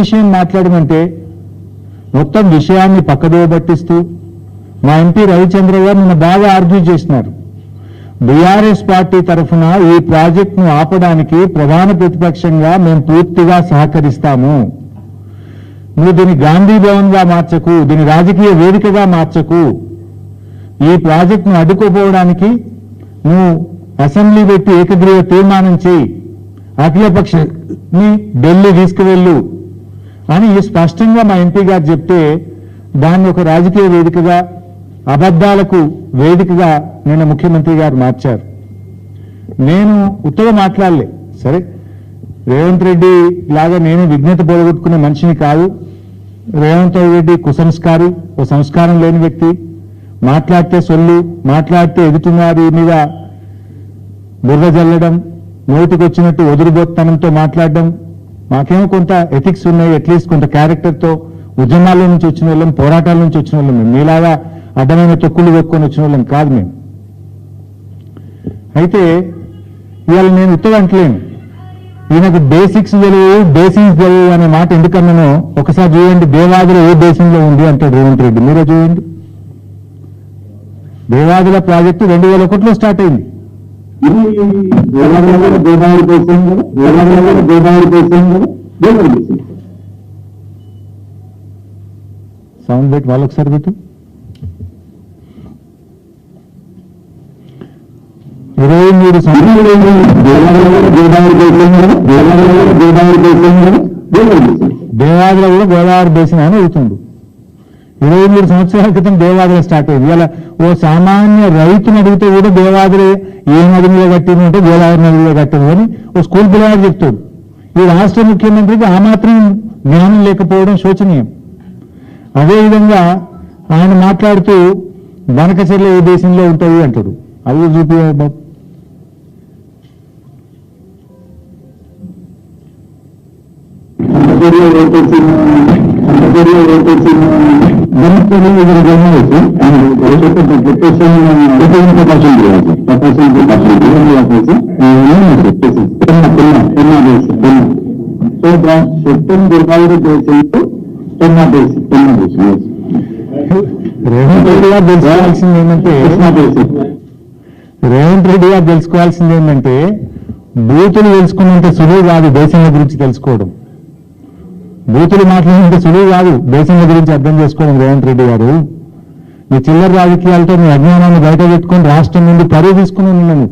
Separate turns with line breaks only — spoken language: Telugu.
విషయం మాట్లాడమంటే మొత్తం విషయాన్ని పక్కదో పట్టిస్తూ మా ఎంపీ రవిచంద్ర గారు నిన్న బాగా ఆర్గ్యూ చేసినారు. బీఆర్ఎస్ పార్టీ తరఫున ఈ ప్రాజెక్టును ఆపడానికి ప్రధాన ప్రతిపక్షంగా మేము పూర్తిగా సహకరిస్తాము. నువ్వు దీన్ని గాంధీ భవన్గా మార్చకు, దీన్ని రాజకీయ వేదికగా మార్చకు. ఈ ప్రాజెక్టును అడ్డుకోపోవడానికి నువ్వు అసెంబ్లీ పెట్టి ఏకగ్రీవ తీర్మానం చేయి, అఖిలపక్షని ఢిల్లీ తీసుకువెళ్ళు అని స్పష్టంగా మా ఎంపీ గారు చెప్తే దాన్ని ఒక రాజకీయ వేదికగా, అబద్ధాలకు వేదికగా నిన్న ముఖ్యమంత్రి గారు మార్చారు. నేను ఉత్తగా మాట్లాడలే. సరే, రేవంత్ రెడ్డి లాగా నేను విజ్ఞత పోగొట్టుకునే మనిషిని కాదు. రేవంత్ రెడ్డి కుసంస్కారి, ఓ సంస్కారం లేని వ్యక్తి. మాట్లాడితే సొల్లు, మాట్లాడితే ఎదుటివారి మీద బుర్ర జల్లడం, నోటికి వచ్చినట్టు వదులుబోత్తనంతో మాట్లాడడం. మాకేమో కొంత ఎథిక్స్ ఉన్నాయి, అట్లీస్ట్ కొంత క్యారెక్టర్తో ఉద్యమాల నుంచి వచ్చిన వాళ్ళం, పోరాటాల నుంచి వచ్చిన వాళ్ళం. మేము మీలాగా అడ్డమైన తొక్కులు కొట్టుకొని వచ్చిన వాళ్ళం కాదు మేము. అయితే ఇవాళ నేను ఉత్తగా అంటలేను, ఈయనకు బేసిక్స్ తెలియవు, బేసిక్స్ తెలియవు అనే మాట ఎందుకన్నానో ఒకసారి చూడండి. దేవాదుల ఏ బేసిన్లో ఉంది అంటాడు రేవంత్ రెడ్డి. మీరే చూడండి. దేవాదుల ప్రాజెక్టు 2001లో స్టార్ట్ అయింది. సౌండ్ పెట్టి వాళ్ళు ఒకసారి పెట్టు. 23 దేవాదుల కూడా గోదావరి బేసిన్ అని అవుతుంది. 23 సంవత్సరాల క్రితం దేవాదుల స్టార్ట్ అయింది. ఇలా ఓ సామాన్య రైతుని అడిగితే కూడా దేవాదుల ఏ నది మీద కట్టింది అంటే గోదావరి నది మీద కట్టింది అని ఓ స్కూల్ పిల్లవాడు చెప్తాడు. ఈ రాష్ట్ర ముఖ్యమంత్రికి ఆ మాత్రం జ్ఞానం లేకపోవడం శోచనీయం. అదేవిధంగా ఆయన మాట్లాడుతూ బనకచెర్ల ఏ బేసిన్లో ఉంటుంది అంటాడు. అవి చూపి బాబు. రేవంత్ రెడ్డి గారు తెలుసుకోవాల్సింది ఏంటంటే బూతులు తెలుసుకున్నంత సులువు కాదు దేశంల గురించి తెలుసుకోవడం. బూతులు మాట్లాడినంత సులువు కాదు దేశంల గురించి అర్థం చేసుకోవడం. రేవంత్ రెడ్డి గారు నీ చిల్లర రాజకీయాలతో నీ అజ్ఞానాన్ని బయట పెట్టుకుని రాష్ట్రం నుండి పరువు తీసుకుని ఉన్నాను.